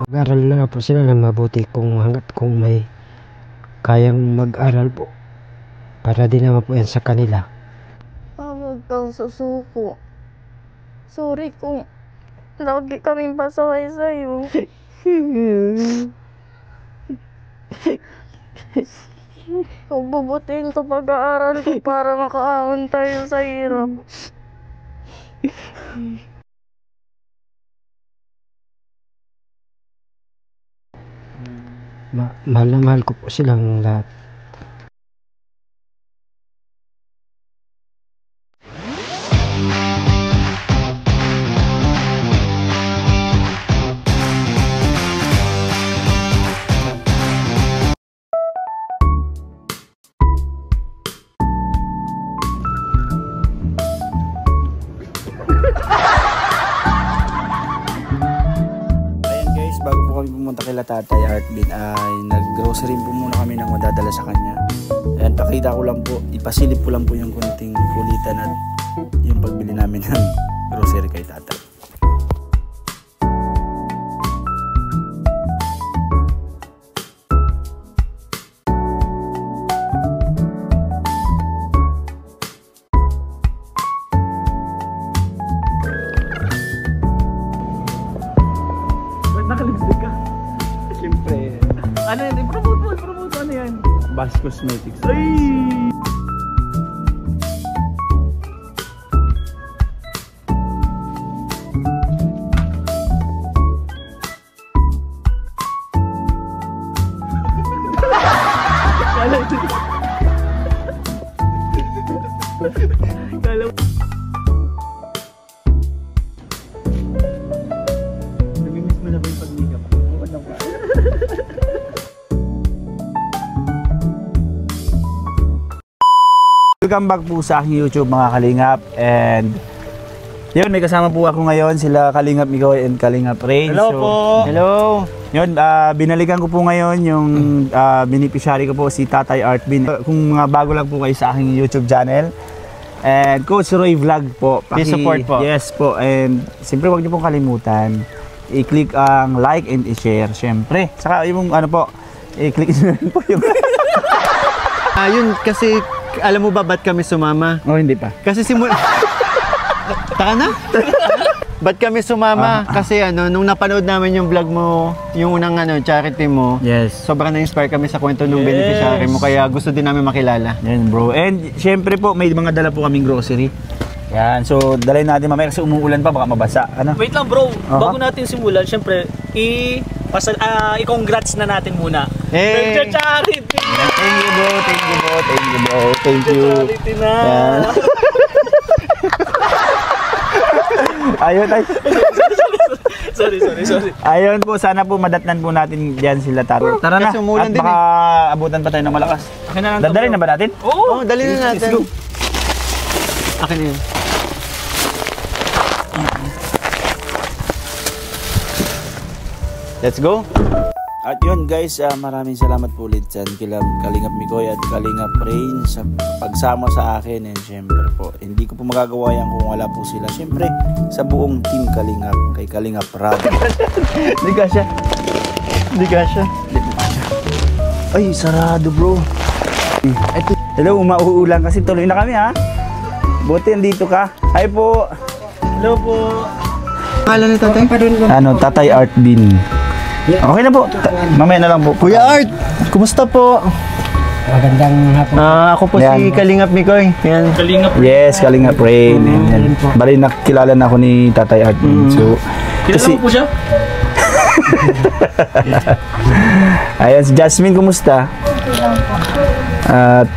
Mag-aral na po sila na mabuti kung may kayang mag-aral po. Para din naman po yan sa kanila. Huwag kang susuko. Sorry kung lagi kaming pasaway sa'yo. Bubutihin sa pag-aaral ko para makaahon tayo sa hirap. Mahal na mahal ko po silang lahat. Bago po kami pumunta kay Tatay Artvin ay nag-grocery po muna kami ng madadala sa kanya. Ayan, pakita ko lang po, ipasilip ko lang po yung kunting kulitan at yung pagbili namin ng grocery kay Tatay. Naka-lipstick ka? Siyempre. Ano yan? Promote ano yan? Bash Cosmetics. Ay! Kala mo. Welcome back po sa aking YouTube mga Kalingap, and yun, may kasama po ako ngayon sila Kalingap Mikoy and Kalingap Rain. Hello po! Hello! Yun, binalikan ko po ngayon yung beneficiary ko po si Tatay Artvin. Kung mga bago lang po kayo sa aking YouTube channel, and Coach Roy Vlog po. Please support po. Yes po, and siyempre huwag niyo pong kalimutan i-click ang like and i-share siyempre. Saka yung ano po, i-click nyo rin po yung Ayun, kasi alam mo ba ba't kami sumama? oh, hindi pa. Kasi Taka na? Ba't kami sumama? Kasi ano, nung napanood namin yung vlog mo, yung unang charity mo, Yes. sobrang na-inspire kami sa kwento ng beneficiary mo, kaya gusto din namin makilala. Yan bro. And syempre po, may mga dala po kaming grocery. Yan, so dalhin natin mamaya kasi umuulan pa, baka mabasa. Ano? Wait lang bro, bago natin simulan, syempre, i-congrats na natin muna. Hey! Charity! Thank you bro, thank you bro, thank you bro, thank you. Charity na! Yan. Ayun, ay. Sorry. Ayun po, sana po madatnan po natin diyan sila Taro. Tara na, Kasi umulan at din baka abutan pa tayo ng malakas. Akin na lang Dadalhin na ba natin? Oo! Oh, dali na natin. Let's go. Akin na yun. Let's go. At yun guys, maraming salamat po ulit sa Kalingap Mikoy at Kalingap Rain sa pagsama sa akin, and syempre po, hindi ko po magagawa yan kung wala po sila. Syempre, sa buong team Kalingap, kay Kalingap Rab. Hindi ka siya. Hindi po kasya. Ay, sarado bro. Hello, umauulan kasi tuloy na kami ha. Buti andito ka. Hi po. Hello po! Pangalan ni tatay? Ano, Tatay Artvin. Okay na po. Mamaya na lang po. Kuya Art, kumusta po? Magandang hapon. Ako po si Kalingap Mikoy. Yan. Kalingap. Yes, Kalingap Rain. Yan. Bali, nakilala na ako ni Tatay Artvin. So, Kilala mo po siya? ayan, si Jasmine, kumusta? At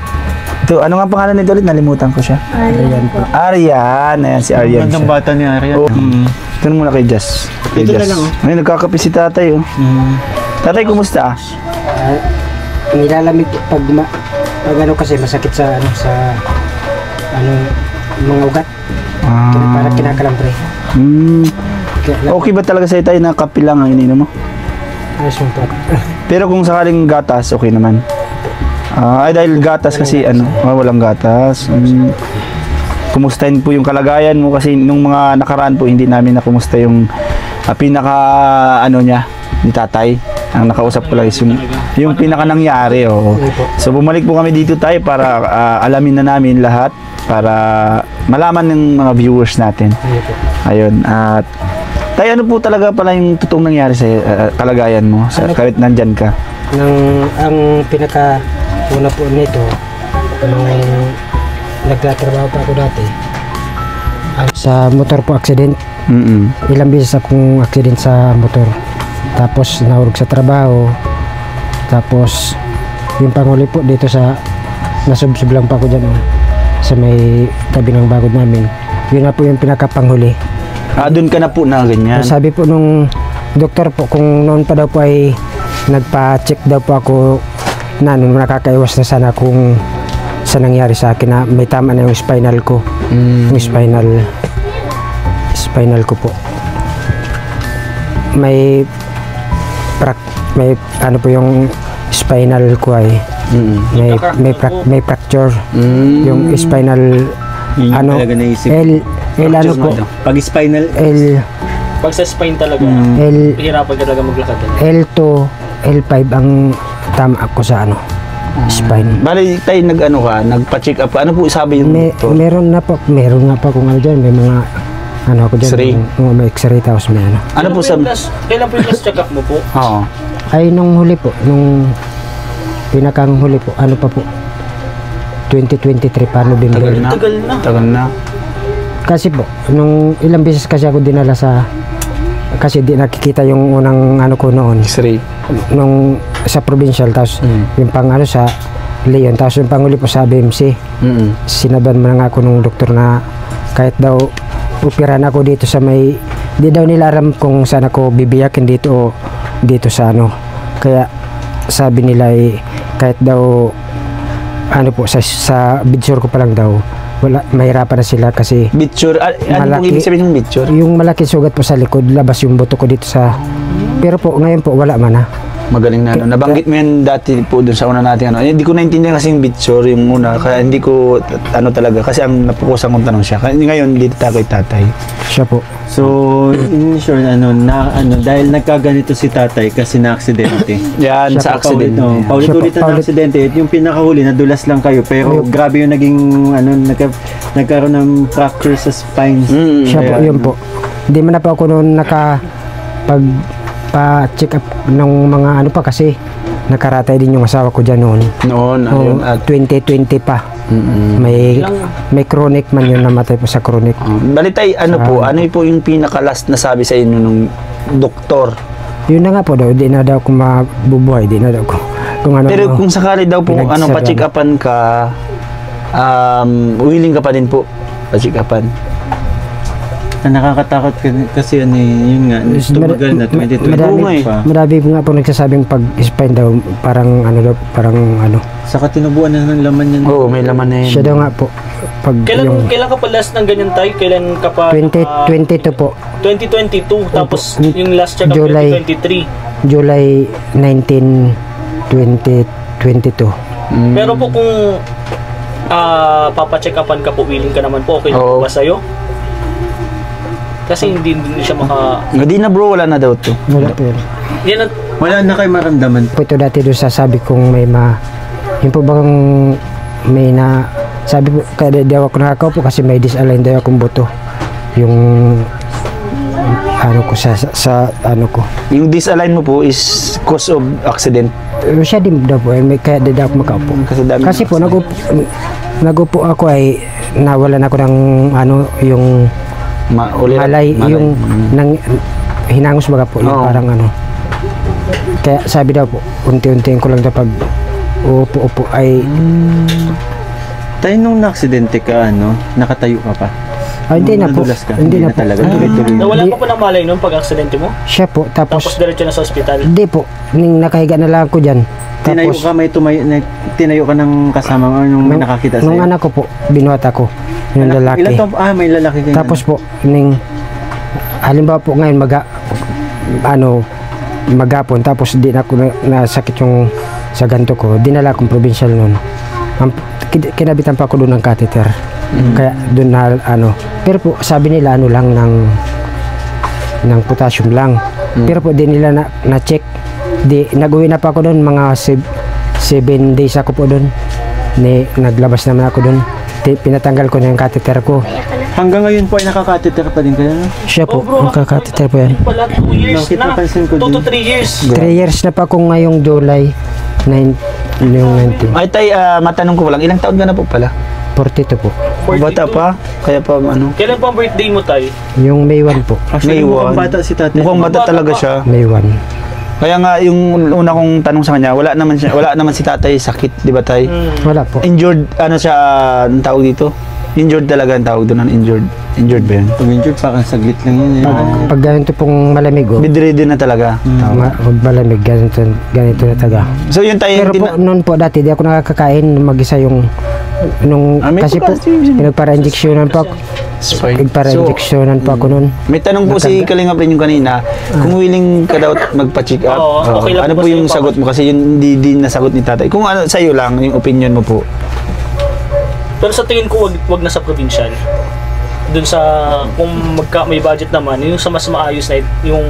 ito, ano nga pangalan nito ulit? Nalimutan ko siya. Ariyan po. Arian. Ayan, si Arian Gandang siya. bata ni Arian. Oh, ito muna kay Jas. Dito na lang, oh. Ay, nagkakape si tatay, oh. Tatay, kumusta? Nilalamig pag ano kasi masakit sa mga ugat. Para kinakalambre. Okay ba talaga sa'yo tayo na kape lang ang ininom mo? Ayos yung po. Pero kung sakaling gatas, okay naman. Ay, dahil gatas kasi, walang gatas. Kumustahin po yung kalagayan mo kasi nung mga nakaraan po, hindi namin nakumusta yung pinaka, niya, ni tatay. Ang nakausap ko lang is yung pinaka nangyari. Oo. So bumalik po kami dito tayo para alamin na namin lahat para malaman ng mga viewers natin. Ayun. At tayo, ano po talaga pala yung totoong nangyari sa kalagayan mo sa kahit nandyan ka? Ang pinaka una po nito, nung nagtatrabaho pa ako dati, sa motor po accident. Ilang beses akong accident sa motor. Tapos nahulog sa trabaho. Tapos yung panghuli po dito sa nasubsob lang pa ako dyan sa may tabi ng bagod namin. Yun na po yung pinakapanghuli. Doon ka na po na ganyan? Sabi po nung doktor po, kung noon pa daw po ay nagpa-check daw po ako na nung nakakaiwas na sana kung sa nangyari sa akin na may tama na yung spinal ko. Yung spinal ko po. May ano po yung spinal ko ay may fracture. Yung spinal ano L ano po, pag spinal Pag sa spine talaga, hihirapan ka talaga maglakad. L2 L5 ang tama ko sa ano spine. Bali tayo nagpa-check up ka. Ano po sabi yung doktor? Meron nga pa kung ano dyan, may mga ano ako dyan, X-ray? May x-ray tapos may ano. Ano po sabi? Kailan po yung last check up mo po? Oo. Ay nung huli po, nung pinakang huli po, ano pa po, 2023 pa, November. Tagal na. Kasi po, nung ilang beses kasi ako dinala kasi di nakikita yung unang ano ko noon. X-ray. Nung sa provincial, tapos yung pang ano sa Leon, tapos yung panghuli po sa BMC. Sinabihan mo na nga ako nung doktor na kahit daw upiran ako dito sa may, di daw nila alam kung saan ako bibiyakin dito o dito sa ano. Kaya sabi nila kahit daw ano po sa bidsure ko pa lang daw, wala, mahirapan na sila kasi Bidsure? Ano pong ibig sabihin ng bidsure? yung malaking sugat po sa likod, labas yung buto ko dito sa, pero po ngayon po wala man na. Magaling na nabanggit mo yan dati po dun sa una natin hindi ko naintindihan kasi yung bidsure yung una, kaya hindi ko talaga kasi ang napukusang kong tanong siya. Kaya ngayon dito tayo kay tatay. Siya po. So, in short, dahil nagkaganito si tatay kasi na-aksidente. Yan, sa accident. Paulit-ulit na aksidente. Yung pinakahuli, nadulas lang kayo. Pero grabe yung naging, nagkaroon ng fracture sa spine. Siya po, yun po. Hindi man na po ako noon pa-check up ng mga ano pa kasi nakaratay din yung asawa ko dyan noon. Ayun, at 2020 pa. May chronic man yun, namatay po sa chronic. Balitay, ano po yung pinaka-last na sabi sa inyo nung doktor? Yun na nga po daw, di na daw ako mabubuhay, di na daw ko. Pero kung sakali daw po, pa-check upan ka, willing ka pa din po, pa-check upan. Nakakatakot kasi yun nga, tumagal na 2020 pa. Marami nga po nagsasabing pag spine daw, parang ano. Saka tinubuan na ng laman yan. Oo, may laman na yun. Siya daw nga po. Kailan ka pa last ng ganyan tayo? Kailan ka pa? 2022 po. 2022, tapos yung last check up July 2023. July 19, 2022. Pero po kung papacheck upan ka po, willing ka naman po, okay na po ba sa'yo? Kasi hindi siya Hindi na bro, wala na daw to. Wala po yun. Wala na kayo maramdaman. Po ito dati doon sasabi kong may yung po bang may sabi po, kaya daw ako nakakaupo kasi may disalign daw akong buto. Yung ano ko sa ano ko. Yung disalign mo po is cause of accident? Siya din daw po, kaya daw ako makaupo. Kasi po, nagupo ako ay nawalan ako ng ano, yung malay. Yung hinangos baga po, yung parang ano. Kaya sabi daw po, unti-untiin ko lang daw pag upo ay tayo nung na-aksidente ka, nakatayo ka pa? Hindi na po. Hindi na po. Nawala pa po ng malay noon pag-aksidente mo? Siya po, tapos diretso na sa ospital? Hindi po, nakahiga na lang ako dyan. Tinayo ka, tinayo ka ng kasama mo nung may nakakita sa'yo? Nung anak ko po, binuhat ako. Yung lalaki. Ilan taon? May lalaki kayo. Tapos po, halimbawa po ngayon magapon, tapos di na ako nasakit yung sa ganto ko, dinala akong provincial noon. Kinabitan pa ako doon ng catheter. Kaya doon na pero po sabi nila lang ng potassium lang. Pero po di nila na-check. Nag-uwi na pa ako doon, mga 7 days ako po doon. Naglabas naman ako doon. Pinatanggal ko na yung catheter ko. Hanggang ngayon po ay nakakateter pa din kayo, no? Siya po, ang catheter po yan. Pala 2 years Bakit na. napansin ko 2 to din? 3 years. 3 years na pa ako ngayong July 19. Ay tay, matanong ko lang, ilang taon ka na po pala? 42 po. 42. Bata pa? Kaya pa ano? Kailan pa ang birthday mo, tay? Yung May 1 po. Actually, May mukhang one. bata si tatay. Mukhang bata Bata talaga pa. siya. May 1. Kaya nga yung una kong tanong sa kanya, wala naman si tatay sakit, di ba tay? Wala po. Injured, ano siya, ang tawag dito? Injured talaga ang tawag doon, injured. Injured ba yun? Pag injured, parang saglit lang yun. Pag ganito pong malamig, Bedridden na talaga. pag malamig, ganito na taga. So yun tayo, Pero po, noon po dati, di ako nakakakain mag-isa yung may kasi po, potassium. pinagpara-injeksyonan pa ako. Pinagpara-injeksyonan pa ako noon. May tanong po si Kalinga rin yung kanina, kung willing ka daw magpa-check up, Oo, okay lang ano po po ba yung sa'yo, sagot mo? Kasi yun hindi nasagot ni tatay. Kung ano, sa'yo lang, yung opinion mo po. Pero sa tingin ko, wag na sa provincial. Doon sa, kung may budget naman, yung sa mas maayos na, yung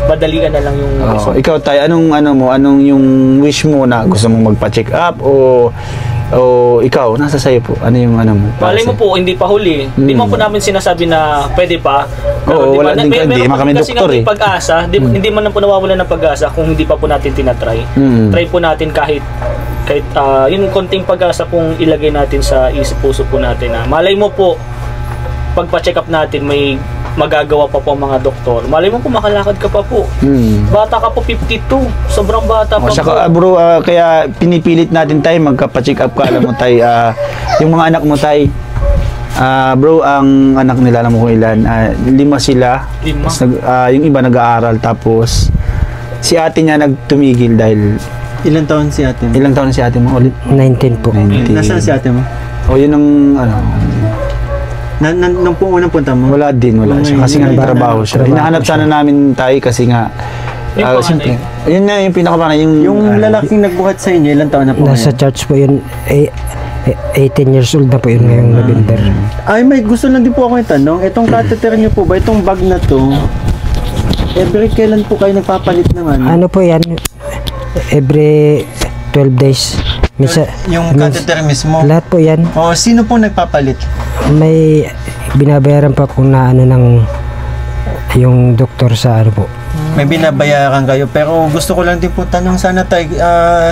madalian na lang yung Ikaw tayo, anong yung wish mo na gusto mong magpa-check up o ikaw, nasa sa'yo po? Ano yung ano mo? Malay mo po, hindi pa huli. Hindi man po namin sinasabi na pwede pa. Oo, di ba, wala din ka, hindi man kami kasi doktor nga may pag-asa, hindi man po nawawala ng pag-asa kung hindi pa po natin tinatry. Try po natin kahit yung konting pag-asa kung ilagay natin sa isip puso po natin na malay mo po pagpa-check up natin may magagawa pa po ang mga doktor. Malay mo po makalakad ka pa po. Bata ka po 52. Sobrang bata pa Saka po. bro, kaya pinipilit natin tayo magka-check up ka. Alam mo tayo, yung mga anak mo tayo, bro, ang anak nila, alam mo kung ilan, 5 sila. 5. Tapos yung iba nag-aaral, tapos si ate niya nagtumigil dahil Ilang taon si ate mo? ilang taon na si ate mo ulit? 19 po. 19. Nasaan si ate mo? O yun ang ano, Nung unang punta mo? wala din, wala siya. Kasi nga nagtrabaho siya. Hinahanap sana namin tayo kasi nga, Yung siyempre, yun na yung pinakapanay, Yung lalaking nagbuhat sa inyo, ilang taon na po Nasa ngayon? church po yun, 18 years old na po yun ngayong November. Ay, may gusto lang din po ako itanong. Itong catheter niyo po ba, itong bag na to, every kailan po kayo nagpapalit naman? Ano po yan? Every 12 days. Yung catheter mismo? Lahat po yan. O, sino po nagpapalit? May binabayaran pa po na ano ng yung doktor sa ano po. May binabayaran kayo. Pero gusto ko lang din po tanong sana tayo,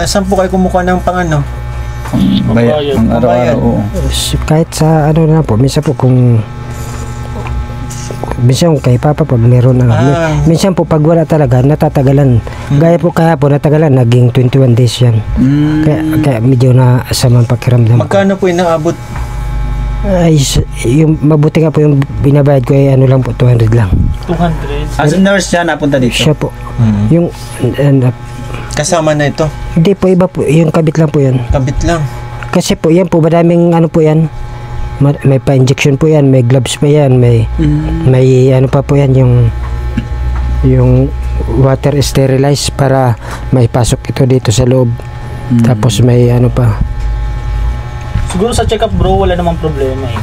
saan po kayo kumukuha ng pang-ano? ang araw-araw. Oo. Kahit sa ano na po, minsan po kung minsan kay Papa pag meron na minsan po pag wala talaga natatagalan. Gaya po kahapon natagalan naging 21 days yan. Kaya medyo na samang pakiramdam. Magkano po inaabot? Ay, yung mabuti nga po yung binabayad ko ay ano lang po 200 lang. 200. As a nurse siya napunta dito. Siya po. Yung Kasama na ito. hindi po iba po yung kabit lang po yan. Kabit lang. Kasi po yan po madaming ano po yan. May pa-injection po yan, may gloves pa yan, may ano pa po yan yung water sterilized para may pasok ito dito sa loob. Tapos may ano pa. Siguro sa check-up bro, wala namang problema eh.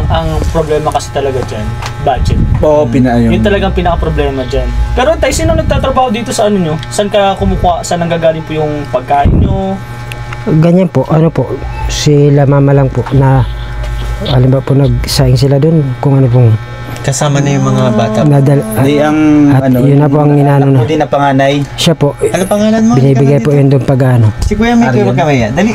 Ang problema kasi talaga dyan, budget. Oo, Yun talagang pinaka-problema dyan. Pero tayo, sino nagtatrabaho dito sa ano nyo? Saan ka kumukuha? Saan nanggagaling po yung pagkain nyo? Ganyan po, ano po, sila mama lang po na alam ba po nagsaing sila doon kung ano pong Kasama na yung mga bata. Hindi ang at yun na po ang inano na. Hindi na panganay. Siya po, Ano pangalan mo? binibigay po yun doon pag ano. Si Kuya Mikoy, wag kami yan. Dali.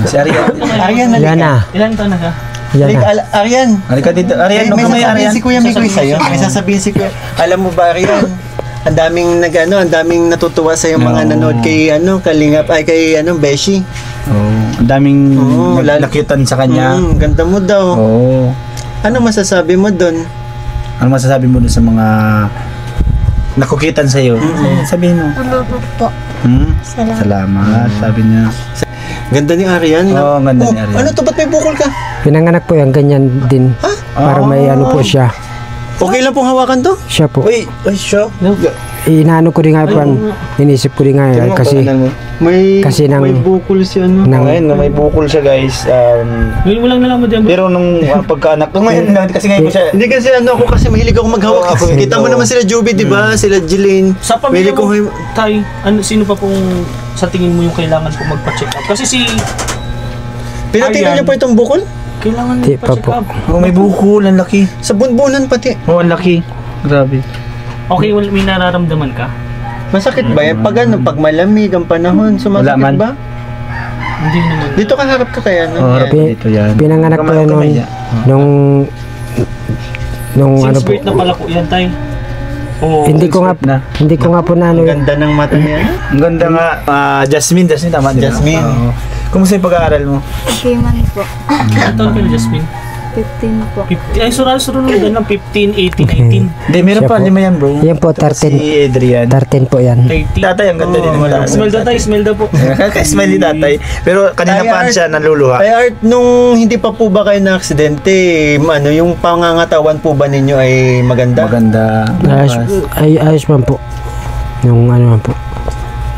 Si Arian. Arian, dali. Yan na, Ilan taon na ka? yan Dali, na. Arian. Halika dito. Arian, May huwag kamay sasabihin Arian. si Kuya Mikoy sa'yo. May sasabihin si Kuya. Alam mo ba, Arian? Ang daming natutuwa sa yung mga nanood kay Kalingap ay kay Beshi. Oo. Ang daming Oo, nakyutan sa kanya. Ganda mo daw. Oo. Ano masasabi mo doon? Ano masasabi mo dun sa mga nakukitan sa'yo? Sabihin mo. Salamat po. Salamat. Sabi niya. Ganda ni Arian. Oo, ang ganda ni Arian. Ano to? Ba't may bukol ka? Pinanganak po yan, ganyan din. Para may ano po siya. Okay lang pong hawakan to? Siya po. Uy, siya. inaano ko din nga po, inisip ko din nga kasi may kasi may bukol si ano. Ngayon, may bukol siya guys. Ngayon mo lang nalaman din. Pero nung pagkaanak ko ngayon lang, kasi ngayon ko siya. Hindi kasi ano ako kasi mahilig ako maghawak. Kita mo naman sila Joby, di ba? Sila Jelaine. Sa pamilya mo, Mahilig Tay, sino pa pong sa tingin mo yung kailangan po magpa-check up? Kasi si Pinatingnan niyo po itong bukol? kailangan Di pa magpa-check po. up. Oh, may bukol, ang laki. Sa bunbunan pati. Oh, ang laki. Grabe. Okay, may nararamdaman ka? Masakit ba yan? Pag ano, pag malamig ang panahon, Wala man. sumasakit ba? Hindi naman. Dito ka harap ka kaya. Oh, harap Pi- dito yan. Pinanganak ko yan nung ano Since po. birth na pala po yan, Tay. Oo. Hindi ko nga po na ano. Ang ganda ng mata niya. Ang ganda nga. Jasmine, tama din. Jasmine. Oo. Kumusta yung pag-aaral mo? Okay man po. Ilan taon ka na, Jasmine? 15 po. 50, ay, sunod lang 15, 18, 18. Hindi, meron Siya pa, po. 5 yan bro. Yan po, Tapos 13. Si Adrian. 13 po yan. 30. Tatay, ang ganda din ng mataas. Smelda, Tay, smelda po. Kaka-smile ni tatay. Pero kanina Ay, pa Art. siya naluluha. Ay Art, nung hindi pa po ba kayo na aksidente, ano, yung pangangatawan po ba ninyo ay maganda? Maganda. Ayos man po. Yung ano man po.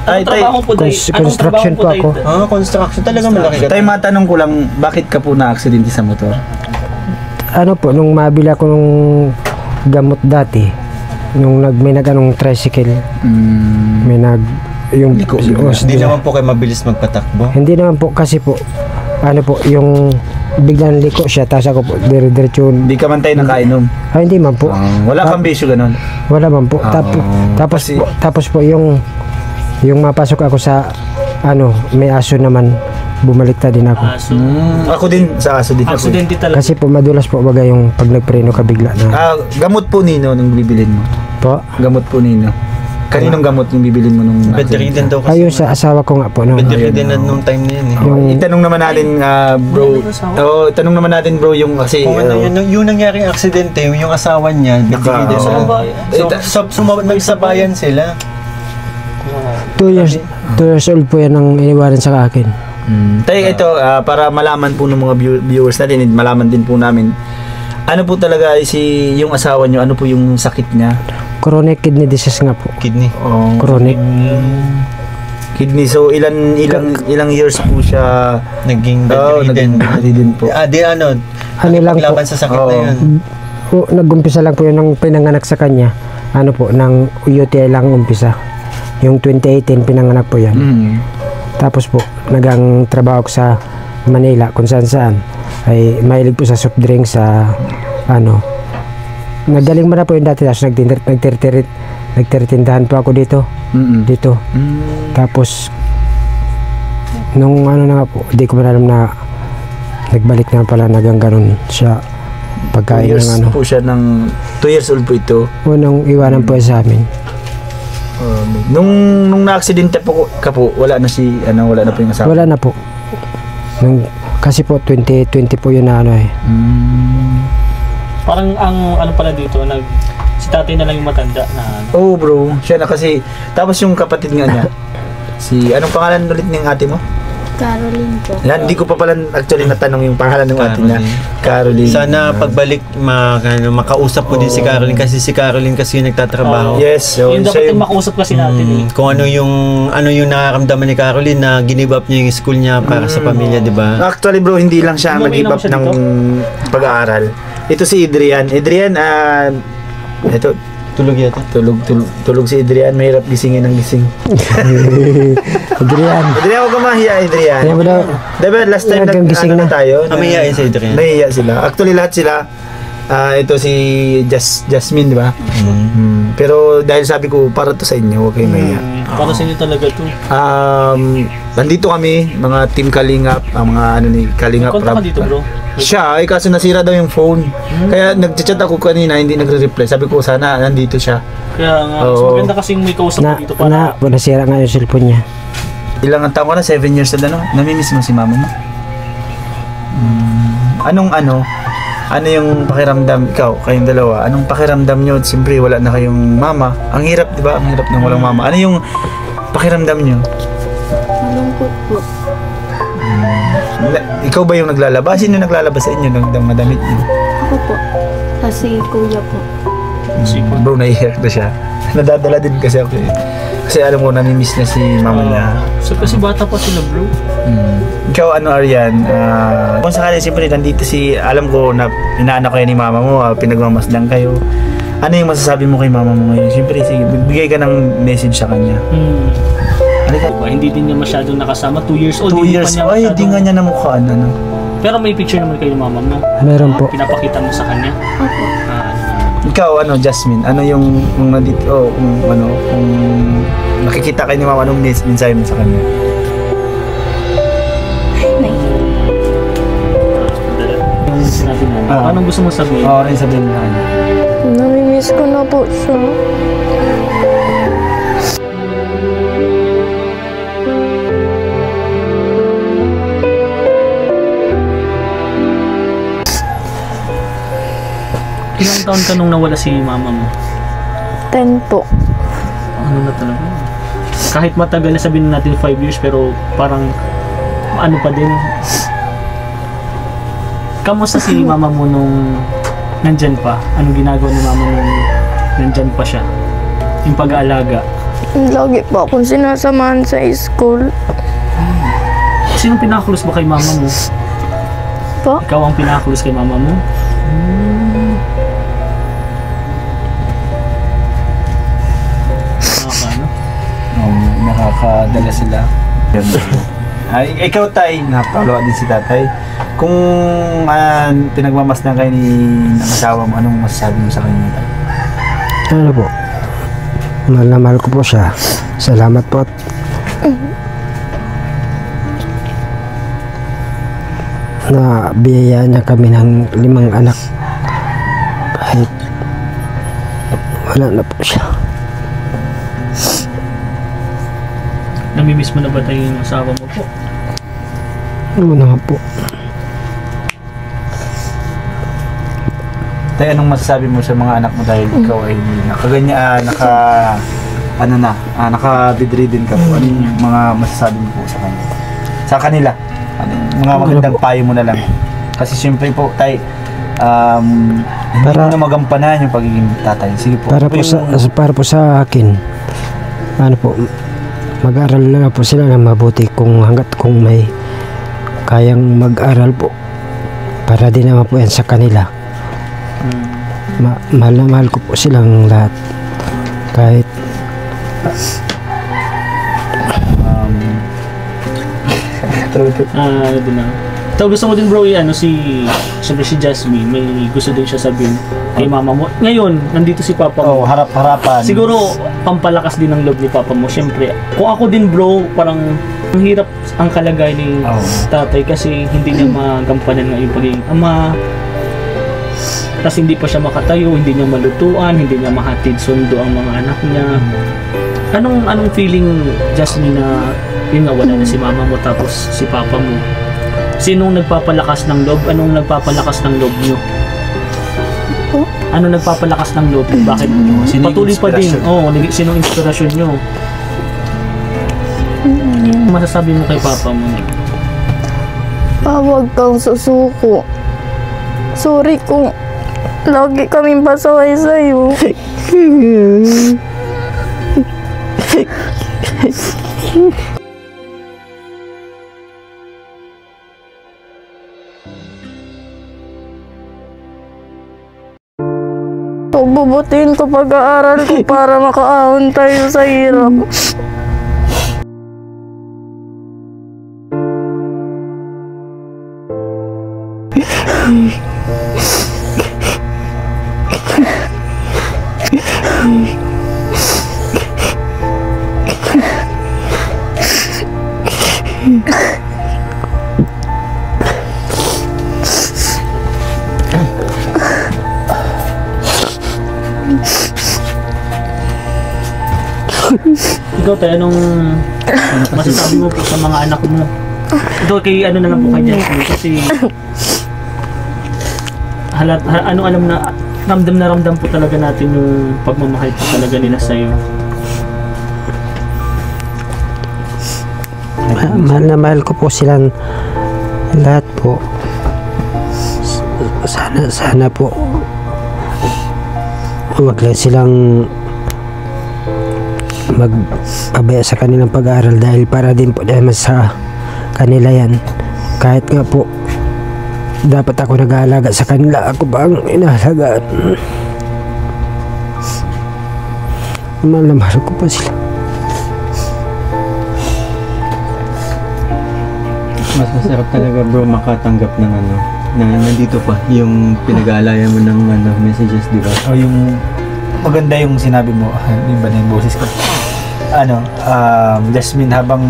Ay, Anong tay, trabaho po, Tay? Anong construction trabaho po ako. Tay? Ah, construction talaga malaki ka. tay, matanong ko lang, bakit ka po na-aksidente sa motor? Ano po, nung mabila ko nung gamot dati, nung may nag-anong tricycle, may yung Liko. Hindi naman po kayo mabilis magpatakbo. Hindi naman po kasi po, ano po, yung biglang liko siya, tapos ako po, diretso. Hindi ka man tayo nakainom. Hindi man po. Wala kang bisyo ganun. Wala man po. Kasi- Tapos po yung mapasok ako sa, ano, may aso naman, bumaliktad din ako. Aso. Ako din, sa aso din ako. Aksidente talaga. Kasi po madulas po baga yung pag nagpreno ka bigla na. Gamot po Nino nung bibilin mo. Po. Gamot po Nino. Kaninong gamot yung bibilin mo nung Bedridden daw kasi. Ayun sa asawa ko nga po. No? Bedridden na nung time na yun eh. Yung, Itanong naman natin bro. Itanong naman natin bro yung kasi Kung ano yun, yung nangyaring aksidente, yung asawa niya, bedridden oo. siya. Nagsabayan sila. 2 years old po yan ang iniwanan sa akin. Tayo ito, para malaman po ng mga viewers natin, and malaman din po namin, ano po talaga yung asawa nyo, ano po yung sakit niya? Chronic kidney disease nga po. Kidney. Oh, Chronic. kidney. So ilang years po siya Naging bedridden. bedridden po. Di ano, Ano lang po. laban sa sakit na Oo. yun. Nag-umpisa lang po yun nang pinanganak sa kanya. Ano po, ng UTI lang umpisa. Yung 2018 pinanganak po yan. Tapos po, nagang trabaho ko sa Manila kung saan ay mahilig po sa soft drink sa ano. Nagaling mo na po yung dati, tapos nagtitindahan po ako dito. Dito. Tapos nung ano na nga po, di ko alam na nagbalik na pala nagang ganun siya 2 pagkain years ng ano. po siya ng 2 years old po ito. Unang iwanan po sa amin. Nung na-aksidente po ka po, wala na po yung asawa. Wala na po. Kasi po 2020 po yun na ano eh. Parang ang ano pala dito, si tatay na lang yung matanda na ano. Oh bro, siya na kasi. Tapos yung kapatid nga niya, anong pangalan ulit ng ate mo? Caroline po. Yan, hindi ko pa pala actually natanong yung pangalan ng ate niya. Caroline. Sana pagbalik makausap ko din si Caroline kasi si Caroline kasi yung nagtatrabaho. Yes, so Yung dapat yung makausap kasi natin eh. Kung ano yung nararamdaman ni Caroline na give up niya yung school niya para sa pamilya, di ba? Actually bro, hindi lang siya Umuwi nag-give naman up siya ng dito? pag-aaral. Ito si Adrian. Adrian, ito, Tulog yata. tulog si Adrian. Mahirap gisingin ng gising. Adrian. Adrian, huwag ka mahiya, Adrian. Kaya mo daw, Diba, last time Gising na. tayo. Mahihain si Adrian. Nahihiya sila. Actually, lahat sila. Ito si Jasmine, di ba? Pero dahil sabi ko, para to sa inyo, huwag kayong mahiya. Para sa inyo talaga to. Nandito kami, mga team Kalingap, ang mga ano ni Kalingap. Konta ka dito bro. Siya, ay kaso nasira daw yung phone. Kaya nag-chat ako kanina, hindi nagre-reply. Sabi ko, sana nandito siya. Kaya nga, mas Oo. maganda kasing may kausap mo dito para nasira nga yung cellphone niya. Ilang ang taon ko na? 7 years na, no? Namimiss mo si mama mo? Ano yung pakiramdam, ikaw, kayong dalawa, anong pakiramdam nyo? Siyempre, wala na kayong mama. Ang hirap, di ba? Ang hirap ng walang mama. Ano yung pakiramdam nyo? Malungkot po. Ikaw ba yung naglalaba? Sino naglalaba sa inyo ng madamit nyo? Ako po. Kasi kuya po. Bro, naiiyak na siya. Nadadala din kasi ako eh. Kasi alam ko, namimiss niya si mama niya. So kasi bata pa sila, bro. Ikaw, Aryan? Kung sakali, siyempre, nandito alam ko na inaanak ko yan ni mama mo, pinagmamasdan kayo. Ano yung masasabi mo kay mama mo ngayon? Siyempre, sige, bigay ka ng message sa kanya. Ano ka? Hindi din niya masyadong nakasama. 2 years old. 2 years? Ay, di nga niya namukhaan, ano? Pero may picture naman kayo ng mama mo. Meron po. Pinapakita mo sa kanya. Ikaw, Jasmine, ano yung kung nandito, kung nakikita kayo ni mama, anong mensahe mo sa kanya? Yung sinabi mo, anong gusto mo sabihin? Oo, rin sabihin mo na kanya. Namimiss ko na po siya. Ilang taon ka nung nawala si mama mo? 10 po. Ano na talaga? Kahit matagal na, sabihin natin 5 years, pero parang ano pa din. Kamusta si mama mo nung nandyan pa? Anong ginagawa ni mama nung nandyan pa siya? Yung pag-aalaga? Lagi po akong sinasamahan sa school. Sino pinakaklose ba kay mama mo? Po? Ikaw ang pinakaklose kay mama mo? Nakakadala sila. Ay, ikaw, Tay, napakalawa din si Tatay. Kung pinagmamasdan kayo ng asawa mo, anong masasabi mo sa kanya, Tay? Ano po? Mahal na mahal ko po siya. Salamat po. Na biyayaan niya kami ng 5 anak. Kahit wala na po siya. Namimiss mo na ba tayo yung asawa mo po? Oo na nga po. Tay, anong masasabi mo sa mga anak mo dahil ikaw ay naka-bedridden ka po? Ano yung mga masasabi mo po sa kanya? Sa kanila? Ano yung mga magandang payo mo na lang? Kasi siyempre po, Tay, hindi mo na magampanan yung pagiging tatay. Sige po. Para po sa akin, ano po, mag-aral na po sila na mabuti hanggat kung may kayang mag-aral po. Para din naman po yan sa kanila. Mahal na mahal ko po silang lahat. Kahit ano din na. So gusto mo din, bro, siyempre si Jasmine, may gusto din siya sabihin kay mama mo. Ngayon, nandito si papa mo. Harap-harapan. Siguro, pampalakas din ang loob ni papa mo. Siyempre, kung ako din, bro, parang ang hirap ang kalagay ni tatay kasi hindi niya magampanan ng yung pagiging ama. Tapos hindi pa siya makatayo, hindi niya malutuan, hindi niya mahatid sundo ang mga anak niya. Anong feeling, Jasmine, na yun nga, wala na si mama mo tapos si papa mo? Sinong nagpapalakas ng loob? Anong nagpapalakas ng loob niyo? Ano nagpapalakas ng loob? Bakit patuloy pa din? Sinong inspirasyon niyo? Masasabi mo kay papa mo? Huwag kang susuko. Sorry kung lagi kaming pasaway sa'yo. Bubutihin ko pag-aaral ko para makaahon tayo sa hirap. Ikaw tayo, anong masasabi mo po sa mga anak mo? Ito kay na lang po kay Jasmine kasi alam na ramdam po talaga natin yung pagmamahal po talaga nila sa'yo. mahal na mahal ko po silang lahat po. Sana po Huwag lang silang magpabaya sa kanilang pag-aaral dahil para din po naman sa kanila yan. Kahit nga po dapat ako nag-aalaga sa kanila, ako ba ang inaalagaan? Mahal na mahal ko pa sila. Mas masarap talaga bro makatanggap ng ano, na nandito pa yung pinag-aalayan mo ng ano, messages, di ba? O yung maganda yung sinabi mo, yung ba na yung boses ko? Jasmine, habang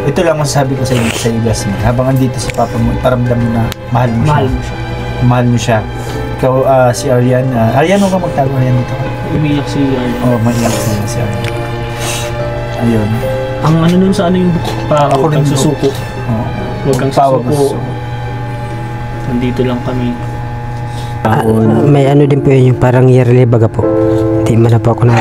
ito lang masasabi ko sa iyo, Jasmine, habang andito si Papa mo, paramdam mo na mahal mo siya. Mahal mo siya. Ikaw, si Arian, Arian, huwag kang magtago, Arian, dito ka. Umiyak si Arian. Maiyak si Arian. Ayun. Ang ano nun sa ano yung para Ako huwag kang rin susuko. Huwag kang Pawag susuko. Nandito lang kami. May ano din po yun, yung parang yearly baga po. Hindi man na po ako na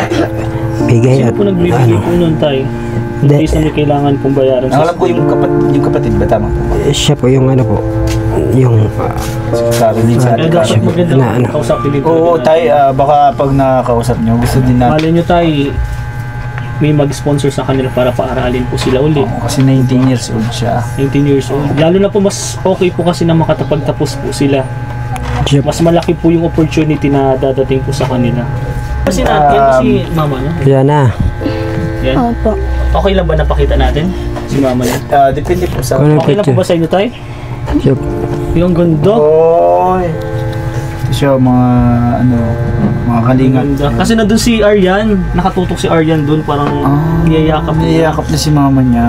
bigay Sino at po nagbibigay po nun tayo? In Hindi. case na may kailangan pong bayaran sa Alam ko yung kapatid ba, tama po? siya po yung ano po, yung Karinig sa Kaya dapat siya- maganda na ano. kausapin dito. Oo, tayo, baka pag nakakausap nyo, gusto din natin. Malay nyo tayo, may mag-sponsor sa kanila para paaralin po sila ulit. Kasi 19 years old siya. 19 years old. Lalo na po mas okay po kasi na makatapagtapos po sila. siya Mas malaki po yung opportunity na dadating po sa kanila. Kasi natin, si mama no? yan na. Yan. Opo. Okay lang ba napakita natin si mama niya? Depende po sa... Kung ano Okay lang po picture. ba sa inyo tayo? Siya, Yung ganda. Oy! Ito siya, mga kalingat. Ganda. Kasi nandun si Aryan, nakatutok si Aryan dun, parang niyayakap niya. Niyayakap na si mama niya.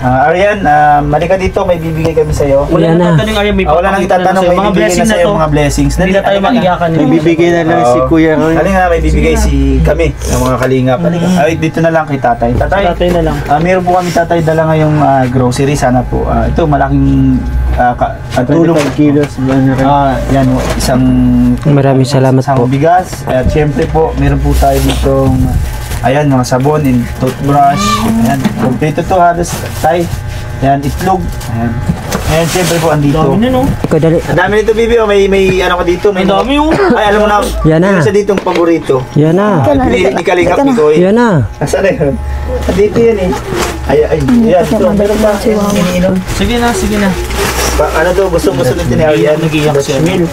Arian, malika dito, may bibigay kami sa'yo. Wala Yan na na. tatanong Aryan, may Wala nang papakita na itatanong, sa'yo. may Mga bibigay blessing na na sa'yo, to. mga blessings. Hindi na tayo Halika maiyakan. May bibigay na lang si Kuya Roy. Halika na, may bibigay kami, ng mga kalingap. Ay, dito na lang kay tatay. Tatay, Tatay na lang. meron po kami tatay dala ngayong grocery. Sana po, ito malaking tulong. 25 kilos ba na rin? Yan, isang maraming salamat isang po. bigas. At syempre po, meron po tayo ditong ayan, mga sabon and toothbrush. Ayan, kompleto to halos tayo. Ayan, itlog. Ayan. Ayan, syempre po andito. Dami na no. Kadali. Ang dami nito, Bibi. May ano ka dito. May Ang dami oh. Ay, alam mo na. Yan na. May isa ditong paborito. Yan na. Pinilit ni Kalingap ni Koy. Yan na. Nasaan na yun? Dito yan eh. Ay, yan. Ito, meron ba? Iniinom. Sige na, sige na. Ano to? Gusto nito ni Arian. Nag-iyak siya. Milk.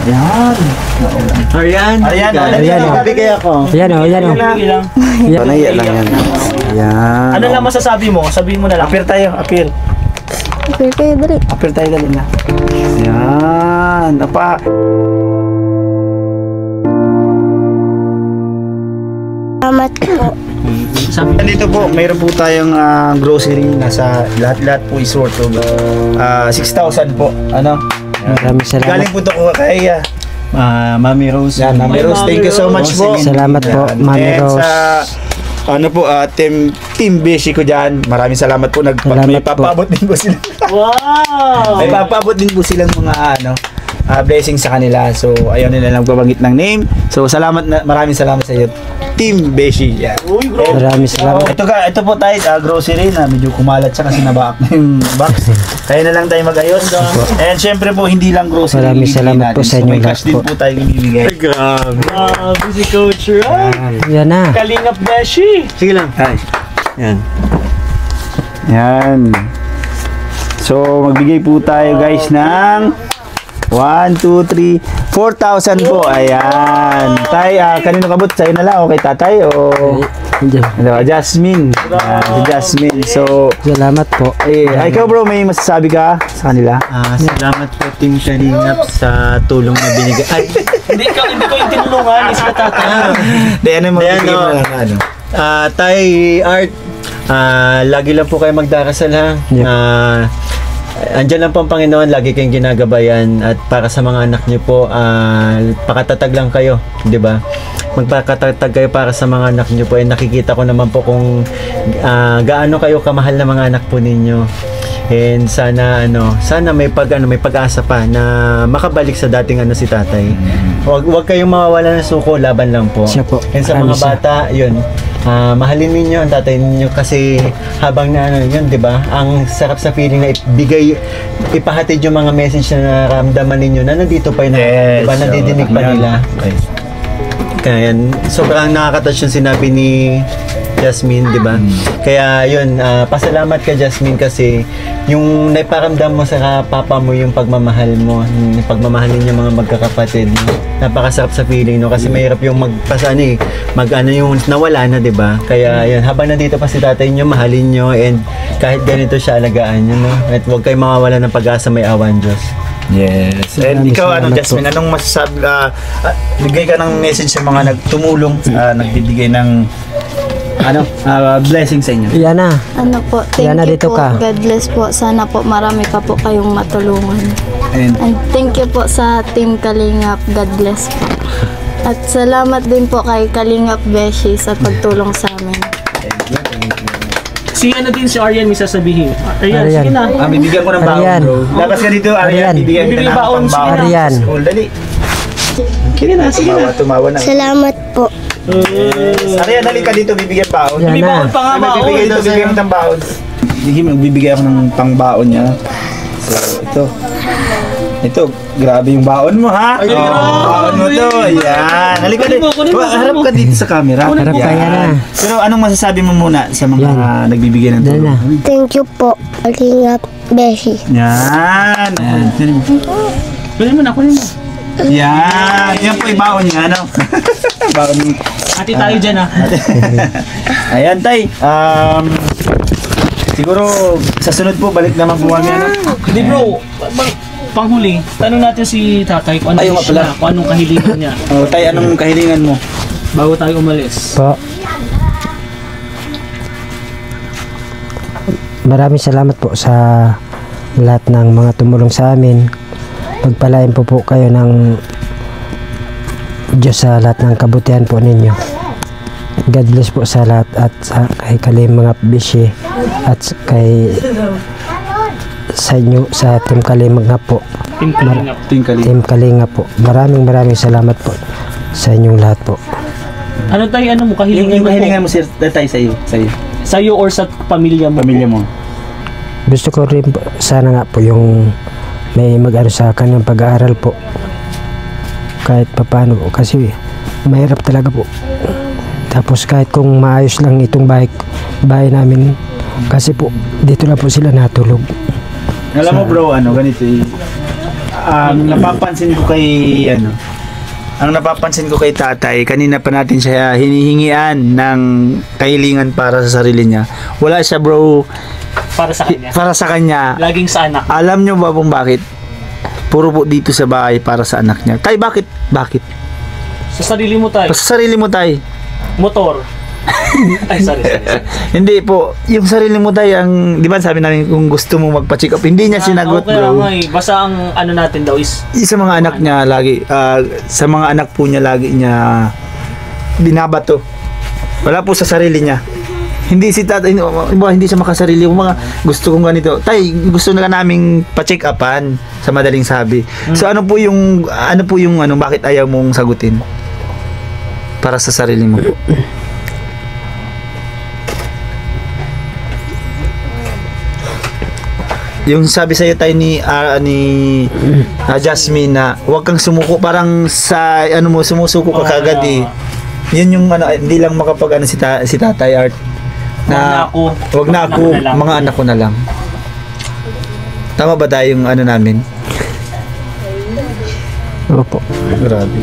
Yan. Arian! Arian, Arian, oh. Bibigay ako. Yan o, yan o. Sige lang. Yan. Naiya lang yan. Yan. Ano lang masasabi mo? Sabihin mo na lang. Appear tayo, appear. Okay, kayo dali. Appear tayo dali na. Yan. Apa. Salamat po. Sabi Dito po, mayroon po tayong grocery. Nasa lahat-lahat po is worth of 6,000 po. Ano? Maraming salamat. Galing po ito ko kay Mami Rose. Yan, Mami Rose. Thank you so much po. Salamat po, Yan. Mami And Rose. ano po, team Beshi ko dyan. Maraming salamat po. Salamat May po. papabot din po sila. wow! May papabot din po silang mga blessings sa kanila. So, ayaw nila lang babanggit ng name. So, maraming salamat sa iyo. Team Beshi. Yan. Uy, bro. Maraming salamat. Ito po tayo, grocery na medyo kumalat siya kasi nabaak na yung box. Kaya na lang tayo mag-ayos. And syempre po, hindi lang grocery. Maraming ibibigay salamat natin. po sa So, inyo may lahat cash din po. po tayo ibibigay. Grabe. Busy Coach Ron. Yan na. Kalingap Beshi. Sige lang. Ay. Yan. Yan. So, magbigay po tayo guys ng 1, 2, 3, 4,000 po. Ayan. Tay, kanino kabot? Sa'yo na lang o kay tatay o Jasmine. Ayan, si Jasmine. So, Salamat po. ikaw bro, may masasabi ka sa kanila? Salamat po Team Kalingap sa tulong na binigay. Ay, Hindi ko yung tinulungan. Is na tatay. Di, ano yung Di, magbigay ano? mo lang na ano? Tay Art, lagi lang po kayo magdarasal ha. Yep. Andyan lang po ang Panginoon, lagi kayong ginagabayan at para sa mga anak niyo po, pakatatag lang kayo, 'di ba? Magpakatatag kayo para sa mga anak niyo po. Nakikita ko naman po kung gaano kayo kamahal na mga anak po ninyo. And sana may pag-asa pa na makabalik sa dating si tatay. Wag kayong mawawala ng suko, laban lang po. Siya po. And sa mga Maraming bata, yun, mahalin ninyo ang tatay ninyo kasi habang na ano yun, 'di ba? Ang sarap sa feeling na ipahatid yung mga message na nararamdaman ninyo na nandito pa yun, Yes, 'di ba? Nadidinig pa nila. Kaya sobrang nakaka-touch yung sinabi ni Jasmine, 'di ba? Kaya yun, pasalamat ka Jasmine kasi yung naiparamdam mo sa papa mo yung pagmamahal mo, yung pagmamahal ninyo mga magkakapatid. Napakasarap sa feeling, no? Kasi mahirap yung mag-ano yung nawala na, 'di ba? Kaya yun, habang nandito pa si tatay niyo, mahalin niyo and kahit ganito siya, alagaan niyo, no? At huwag kayong mawawala ng pag-asa, may awan Diyos. Yes. And Maraming ikaw, salamat Jasmine, anong masasabi, bigay ka ng message sa mga nagtumulong, nagbibigay ng blessing sa inyo? Yana. Ano po, thank Yana, you dito po. ka. God bless po. Sana po marami pa po kayong matulungan. And And thank you po sa Team Kalingap. God bless po. At salamat din po kay Kalingap Beshi sa pagtulong sa amin. Si ano din si Arian may sasabihin. Arian, Arian. sige na. bibigyan ko ng baon, Arian. bro. Labas ka dito, Arian. Arian. Bibigyan kita Bibigyan ng baon, sige pambaon. na. Arian. School, dali. Sige na, sige na. Tumawa na. Salamat po. Arian, dali ka dito, bibigyan baon. Yan. May na. baon pa nga ba? Bibigyan dito, bibigyan ng baon. Magbibigay ako ng pangbaon niya. So, ito, grabe yung baon mo, ha? Ay, baon mo to. Ayan. Halika Kunin mo, kunin mo, Harap kunin mo. ka dito sa camera. Harap ka, yan na. Pero anong masasabi mo muna sa mga Yan. nagbibigay ng Yan na. tulong? Thank you po, Kalingap Beshi. Yan. Kunin mo na, kunin mo. Yan. Yan po yung baon niya, ano? Baon niya. Ati tayo dyan ha. Ayan, tay. Siguro sa sunod po balik naman po kami, ano? Hindi bro, panghuli, tanong natin si tatay kung ano Ayaw nga wish pala. niya, kung anong kahilingan niya Oh, tay, anong kahilingan mo? bago tayo umalis. Po. Maraming salamat po sa lahat ng mga tumulong sa amin. Pagpalain po kayo ng Diyos sa lahat ng kabutihan po ninyo. God bless po sa lahat at kay Kalingap Beshi at kay sa inyo sa Team Kalingap po. Team Kalingap. Team Kalingap po. Maraming salamat po sa inyong lahat po. Ano tayo, ano mo, kahilingan Yung mo kahilingan po? mo, sir, tay, sa'yo. Sa'yo or sa pamilya mo? Pamilya mo. Gusto ko rin po, sana nga po yung may mag-ano sa kanyang pag-aaral po. Kahit papano po kasi mahirap talaga po. Tapos kahit kung maayos lang itong bahay namin kasi po dito na po sila natulog. Alam mo bro, ganito eh. Napapansin ko kay tatay, kanina pa natin siya hinihingian ng kahilingan para sa sarili niya. Wala siya bro, Para sa kanya. para sa kanya. Laging sa anak. Alam nyo ba kung bakit? Puro po dito sa bahay para sa anak niya. Tay, bakit? Bakit? Sa sarili mo tayo. Sa sarili mo, tay. Motor. Ay, sorry. Hindi po, yung sarili mo tay, di ba sabi namin kung gusto mo magpa-check up, hindi niya sinagot Okay, bro. basta ang ano natin daw is Sa mga anak niya lagi, sa mga anak po niya lagi niya binabato. Wala po sa sarili niya. Hindi si tatay, hindi siya makasarili. Yung mga gusto kong ganito. Tay, gusto na naming pa-check upan sa madaling sabi. So ano po yung bakit ayaw mong sagutin? Para sa sarili mo po. Yung sabi sa iyo tayo ni Jasmine na huwag kang sumuko, parang sa sumusuko ka kagad eh. Yun yung hindi lang makapag si Tatay Art na wag na ako, mga anak ko na lang. Tama ba tayo yung namin? Opo. Grabe.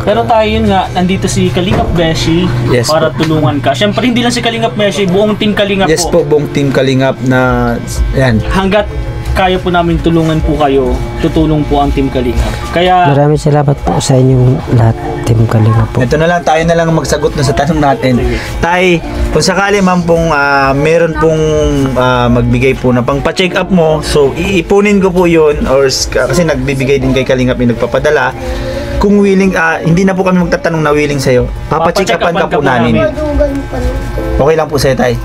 Pero tayo yun nga, nandito si Kalingap Beshi Yes para tulungan ka. Siyempre hindi lang si Kalingap Beshi, buong team Kalingap Yes po, buong team Kalingap na yan. Hanggat kaya po namin tulungan po kayo, tutulong po ang team Kalingap. Kaya Maraming salamat po sa inyong lahat, Team Kalingap po. Ito na lang, tayo na lang magsagot na sa tanong natin. Tay, kung sakali man pong meron pong magbigay po na pang pa-check up mo, so iipunin ko po yun or kasi nagbibigay din kay Kalingap yung nagpapadala. Kung willing, hindi na po kami magtatanong na willing sa'yo. Papacheck upan ka po namin. Okay lang po sa'yo, Tay.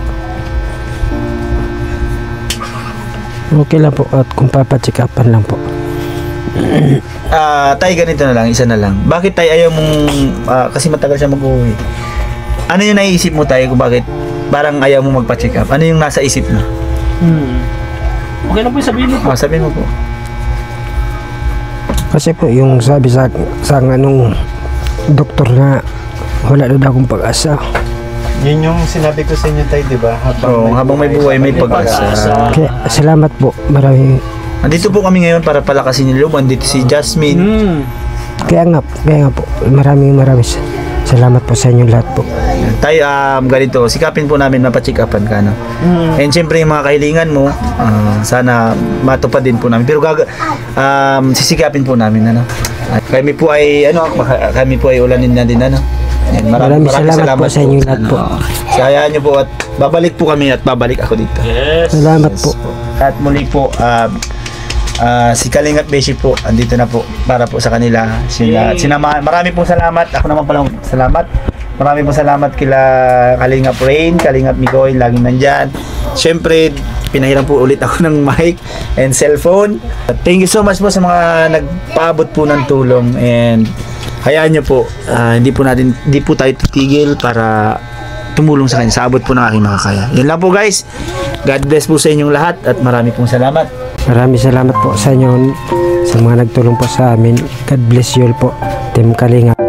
Okay lang po at kung papacheck upan lang po. Tay, ganito na lang, isa na lang. Bakit tay ayaw mong, kasi matagal siya mag-uwi. Ano yung naiisip mo tay kung bakit parang ayaw mo magpa-check up? Ano yung nasa isip mo? Okay lang po yung sabihin mo po. Sabihin mo po. Kasi po yung sabi sa anong doktor na wala na daw akong pag-asa. Yun yung sinabi ko sa inyo tayo, di ba? Habang may buhay, may pag-asa. Kaya salamat po. Maraming Andito po kami ngayon para palakasin yung loob. Andito si Jasmine. kaya nga po. Maraming salamat po sa inyong lahat po. Tay, ganito, sikapin po namin mapacheck upan ka, no? And syempre yung mga kahilingan mo, sana matupad din po namin. Pero sisikapin po namin, ano? At kami po ay ulanin na din, ano? Yan, Maraming salamat po sa inyong lahat po. Sayaan nyo po at babalik po kami at babalik ako dito. Yes. Salamat po. At muli po, si Kalingap Beshi po, andito na po para po sa kanila. Marami pong salamat. Ako naman pala salamat. Marami pong salamat kila Kalingap Rain, Kalingap Mikoy, laging nandyan. Siyempre, pinahiram po ulit ako ng mic and cellphone. Thank you so much po sa mga nagpaabot po ng tulong, and hayaan nyo po, hindi po tayo titigil para tumulong sa kanya sa abot po ng aking makakaya. Yun lang po guys. God bless po sa inyong lahat at marami pong salamat. Maraming salamat po sa inyo, sa mga nagtulong po sa amin. God bless you all po, Team Kalingap.